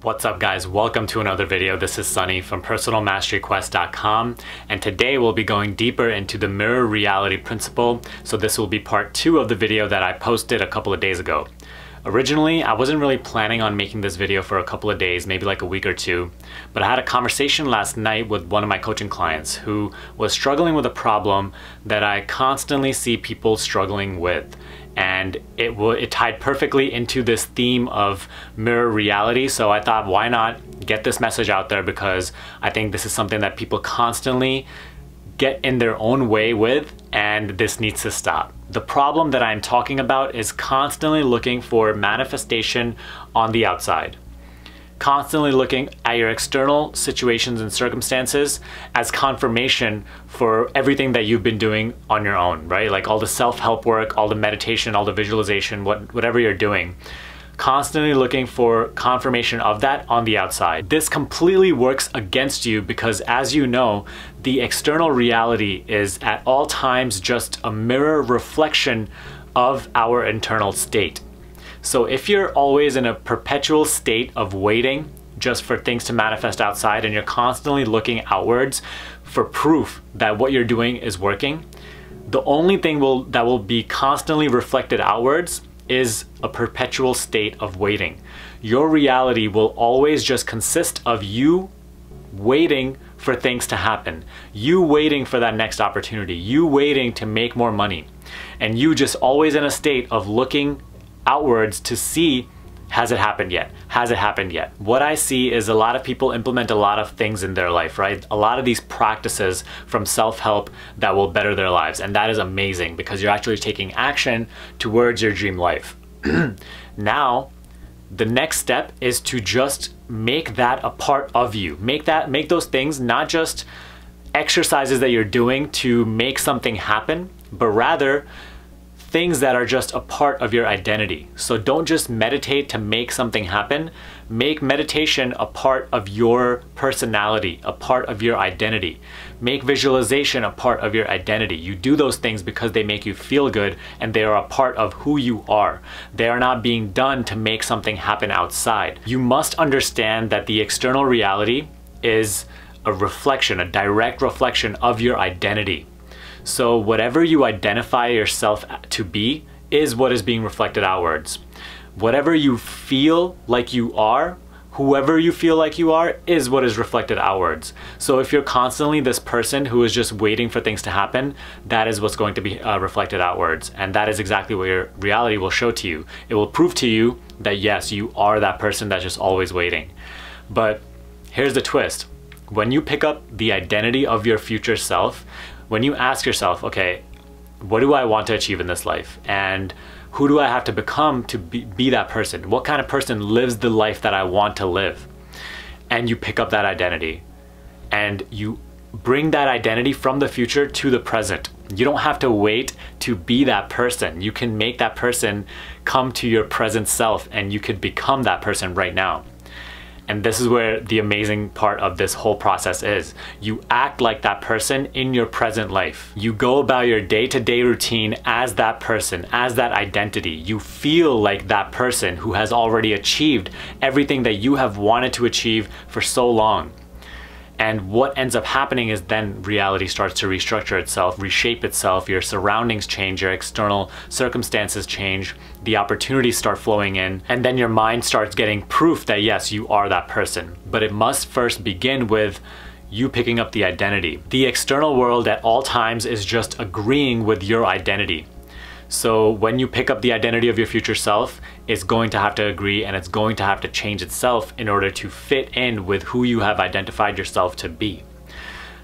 What's up guys, welcome to another video. This is Sunny from personalmasteryquest.com, and today we'll be going deeper into the mirror reality principle. So this will be part 2 of the video that I posted a couple of days ago. Originally, I wasn't really planning on making this video for a couple of days, maybe like a week or two, but I had a conversation last night with one of my coaching clients who was struggling with a problem that I constantly see people struggling with. And it tied perfectly into this theme of mirror reality. So I thought, why not get this message out there, because I think this is something that people constantly get in their own way with, and this needs to stop. The problem that I'm talking about is constantly looking for manifestation on the outside. Constantly looking at your external situations and circumstances as confirmation for everything that you've been doing on your own, right? Like all the self-help work, all the meditation, all the visualization, whatever you're doing. Constantly looking for confirmation of that on the outside. This completely works against you because, as you know, the external reality is at all times just a mirror reflection of our internal state. So if you're always in a perpetual state of waiting just for things to manifest outside, and you're constantly looking outwards for proof that what you're doing is working, the only thing that will be constantly reflected outwards is a perpetual state of waiting. Your reality will always just consist of you waiting for things to happen, you waiting for that next opportunity, you waiting to make more money, and you just always in a state of looking outwards to see, has it happened yet? Has it happened yet? What I see is a lot of people implement a lot of things in their life, right? A lot of these practices from self-help that will better their lives. And that is amazing because you're actually taking action towards your dream life. Now, the next step is to just make that a part of you. Make those things not just exercises that you're doing to make something happen, but rather things that are just a part of your identity. So don't just meditate to make something happen. Make meditation a part of your personality, a part of your identity. Make visualization a part of your identity. You do those things because they make you feel good and they are a part of who you are. They are not being done to make something happen outside. You must understand that the external reality is a reflection, a direct reflection of your identity. So whatever you identify yourself to be is what is being reflected outwards. Whatever you feel like you are, whoever you feel like you are, is what is reflected outwards. So if you're constantly this person who is just waiting for things to happen, that is what's going to be reflected outwards. And that is exactly what your reality will show to you. It will prove to you that yes, you are that person that's just always waiting. But here's the twist. When you pick up the identity of your future self, when you ask yourself, okay, what do I want to achieve in this life? And who do I have to become to be that person? What kind of person lives the life that I want to live? And you pick up that identity and you bring that identity from the future to the present. You don't have to wait to be that person. You can make that person come to your present self, and you could become that person right now. And this is where the amazing part of this whole process is. You act like that person in your present life. You go about your day-to-day routine as that person, as that identity. You feel like that person who has already achieved everything that you have wanted to achieve for so long. And what ends up happening is then reality starts to restructure itself, reshape itself, your surroundings change, your external circumstances change, the opportunities start flowing in, and then your mind starts getting proof that yes, you are that person. But it must first begin with you picking up the identity. The external world at all times is just agreeing with your identity. So when you pick up the identity of your future self, it's going to have to agree, and it's going to have to change itself in order to fit in with who you have identified yourself to be.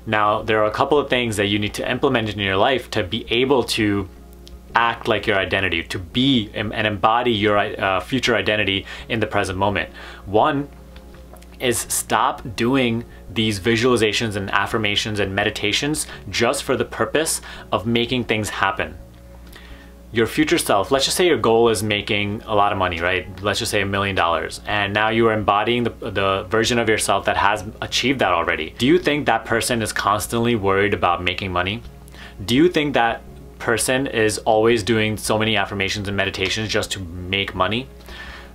Now, there are a couple of things that you need to implement in your life to be able to act like your identity, to be and embody your future identity in the present moment. One is stop doing these visualizations and affirmations and meditations just for the purpose of making things happen. Your future self, let's just say your goal is making a lot of money, right? Let's just say $1 million. And now you are embodying the version of yourself that has achieved that already. Do you think that person is constantly worried about making money? Do you think that person is always doing so many affirmations and meditations just to make money?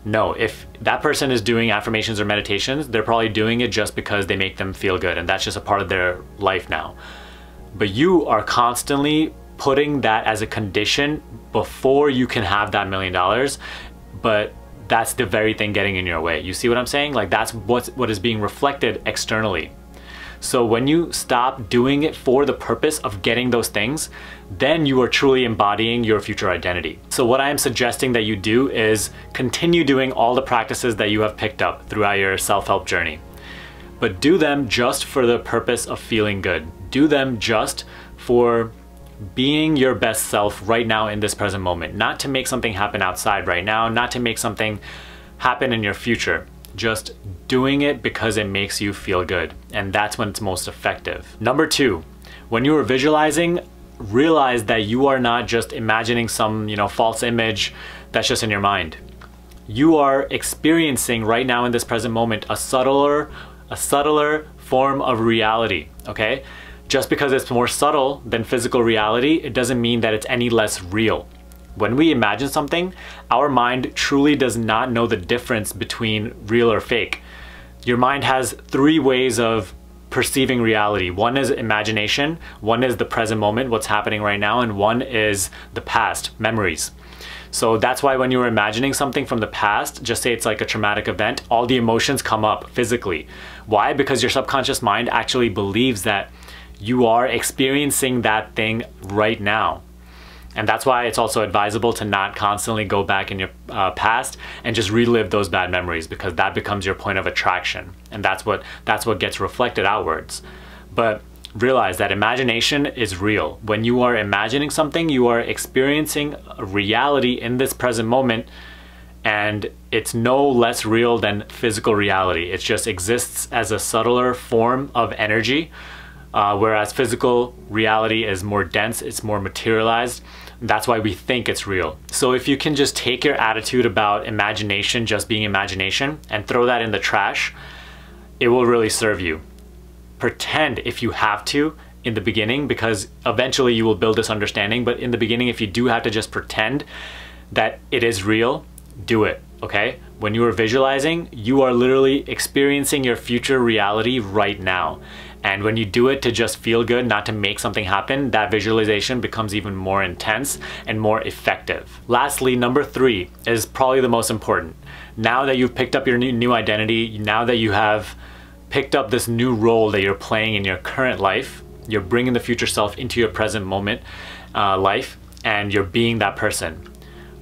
No, if that person is doing affirmations or meditations, they're probably doing it just because they make them feel good and that's just a part of their life now. But you are constantly putting that as a condition before you can have that $1 million, but that's the very thing getting in your way. You see what I'm saying? Like that's what is being reflected externally. So when you stop doing it for the purpose of getting those things, then you are truly embodying your future identity. So what I am suggesting that you do is continue doing all the practices that you have picked up throughout your self-help journey. But do them just for the purpose of feeling good. Do them just for being your best self right now in this present moment. Not to make something happen outside right now, not to make something happen in your future. Just doing it because it makes you feel good. And that's when it's most effective. Number 2, when you are visualizing, realize that you are not just imagining some, false image that's just in your mind. You are experiencing right now in this present moment a subtler form of reality, okay? Just because it's more subtle than physical reality, it doesn't mean that it's any less real. When we imagine something, our mind truly does not know the difference between real or fake. Your mind has 3 ways of perceiving reality. One is imagination, one is the present moment, what's happening right now, and one is the past, memories. So that's why when you're imagining something from the past, just say it's like a traumatic event, all the emotions come up physically. Why? Because your subconscious mind actually believes that you are experiencing that thing right now. And that's why it's also advisable to not constantly go back in your past and just relive those bad memories, because that becomes your point of attraction. And that's what gets reflected outwards. But realize that imagination is real. When you are imagining something, you are experiencing a reality in this present moment, and it's no less real than physical reality. It just exists as a subtler form of energy, whereas physical reality is more dense, it's more materialized. That's why we think it's real. So if you can just take your attitude about imagination just being imagination and throw that in the trash, it will really serve you. Pretend if you have to in the beginning, because eventually you will build this understanding, but in the beginning, if you do have to just pretend that it is real, do it, okay? When you are visualizing, you are literally experiencing your future reality right now. And when you do it to just feel good, not to make something happen, that visualization becomes even more intense and more effective. Lastly, number 3 is probably the most important. Now that you've picked up your new identity, now that you have picked up this new role that you're playing in your current life, you're bringing the future self into your present moment life, and you're being that person.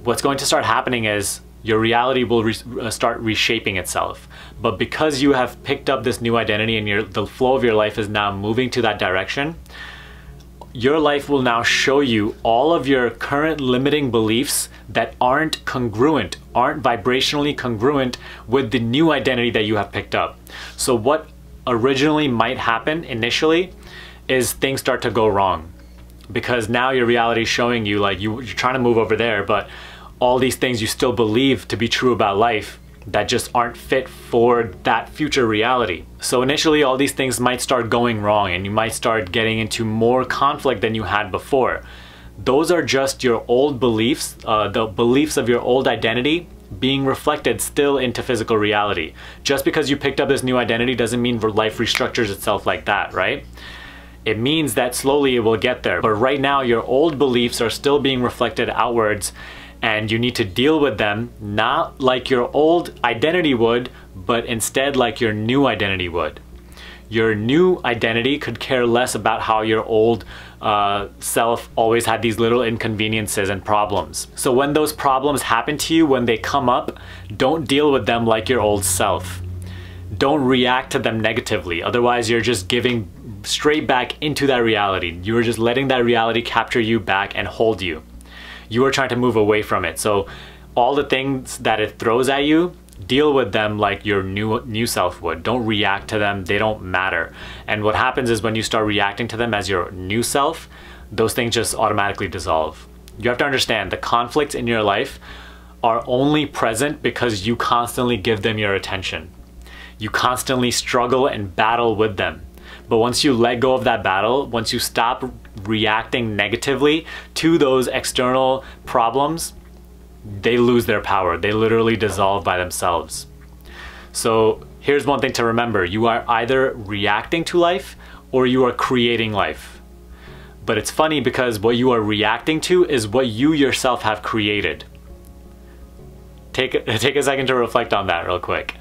What's going to start happening is your reality will start reshaping itself. But because you have picked up this new identity and the flow of your life is now moving to that direction, your life will now show you all of your current limiting beliefs that aren't congruent, aren't vibrationally congruent with the new identity that you have picked up. So what originally might happen initially is things start to go wrong, because now your reality is showing you like you're trying to move over there, but all these things you still believe to be true about life that just aren't fit for that future reality. So initially all these things might start going wrong and you might start getting into more conflict than you had before. Those are just your old beliefs, the beliefs of your old identity being reflected still into physical reality. Just because you picked up this new identity doesn't mean life restructures itself like that, right? It means that slowly it will get there. But right now your old beliefs are still being reflected outwards, and you need to deal with them not like your old identity would, but instead like your new identity would. Your new identity could care less about how your old self always had these little inconveniences and problems. So when those problems happen to you, when they come up, don't deal with them like your old self. Don't react to them negatively. Otherwise, you're just giving straight back into that reality. You're just letting that reality capture you back and hold you. You are trying to move away from it. So all the things that it throws at you, deal with them like your new self would. Don't react to them. They don't matter. And what happens is when you start reacting to them as your new self, those things just automatically dissolve. You have to understand the conflicts in your life are only present because you constantly give them your attention. You constantly struggle and battle with them. But once you let go of that battle, once you stop reacting negatively to those external problems, they lose their power. They literally dissolve by themselves. So here's one thing to remember. You are either reacting to life or you are creating life. But it's funny because what you are reacting to is what you yourself have created. Take a second to reflect on that real quick.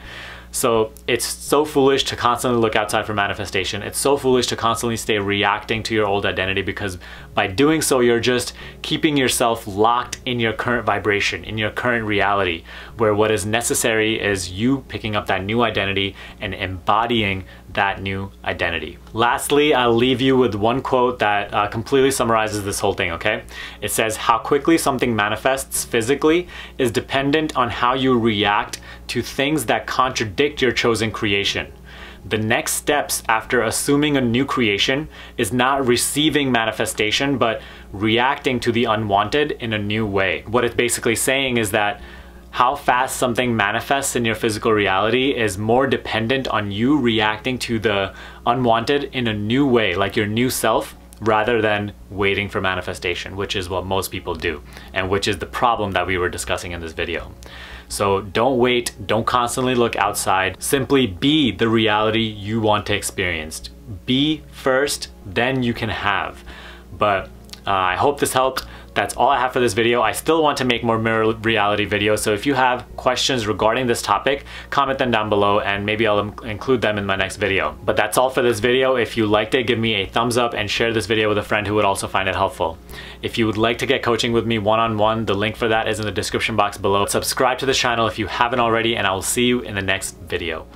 So it's so foolish to constantly look outside for manifestation. It's so foolish to constantly stay reacting to your old identity, because by doing so, you're just keeping yourself locked in your current vibration, in your current reality, where what is necessary is you picking up that new identity and embodying that new identity. Lastly, I'll leave you with one quote that completely summarizes this whole thing, okay? It says, how quickly something manifests physically is dependent on how you react to things that contradict your chosen creation. The next steps after assuming a new creation is not receiving manifestation, but reacting to the unwanted in a new way. What it's basically saying is that how fast something manifests in your physical reality is more dependent on you reacting to the unwanted in a new way, like your new self, rather than waiting for manifestation, which is what most people do, and which is the problem that we were discussing in this video. So don't wait, don't constantly look outside, simply be the reality you want to experience. Be first, then you can have. But I hope this helped. That's all I have for this video. I still want to make more mirror reality videos, so if you have questions regarding this topic, comment them down below and maybe I'll include them in my next video. But that's all for this video. If you liked it, give me a thumbs up and share this video with a friend who would also find it helpful. If you would like to get coaching with me one-on-one, the link for that is in the description box below. Subscribe to this channel if you haven't already, and I will see you in the next video.